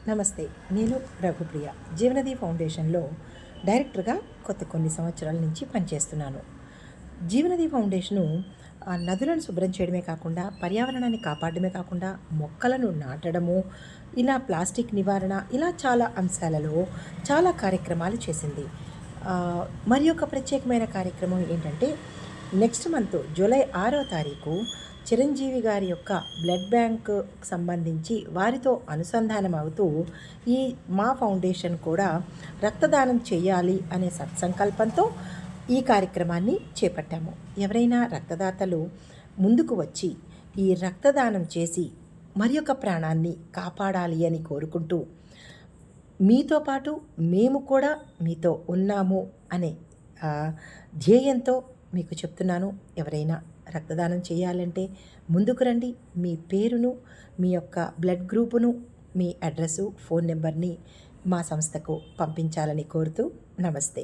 నమస్తే. నేను రఘుప్రియ. జీవనది ఫౌండేషన్‌లో డైరెక్టర్‌గా కొన్ని సంవత్సరాల నుంచి పనిచేస్తున్నాను. జీవనది ఫౌండేషను నదులను శుభ్రం చేయడమే కాకుండా, పర్యావరణాన్ని కాపాడడమే కాకుండా, మొక్కలను నాటడము, ఇలా ప్లాస్టిక్ నివారణ, ఇలా చాలా అంశాలలో చాలా కార్యక్రమాలు చేసింది. మరి ఒక ప్రత్యేకమైన కార్యక్రమం ఏంటంటే, నెక్స్ట్ మంత్ జూలై 6వ తారీఖు చిరంజీవి గారి యొక్క బ్లడ్ బ్యాంక్ సంబంధించి వారితో అనుసంధానం అవుతూ ఈ మా ఫౌండేషన్ కూడా రక్తదానం చేయాలి అనే సత్సంకల్పంతో ఈ కార్యక్రమాన్ని చేపట్టాము. ఎవరైనా రక్తదాతలు ముందుకు వచ్చి ఈ రక్తదానం చేసి మరి ఒక ప్రాణాన్ని కాపాడాలి అని కోరుకుంటూ, మీతో పాటు మేము కూడా మీతో ఉన్నాము అనే ధ్యేయంతో మీకు చెప్తున్నాను. ఎవరైనా రక్తదానం చేయాలంటే ముందుకు రండి. మీ పేరును, మీ యొక్క బ్లడ్ గ్రూపును, మీ అడ్రస్సు, ఫోన్ నెంబర్ని మా సంస్థకు పంపించాలని కోరుతూ నమస్తే.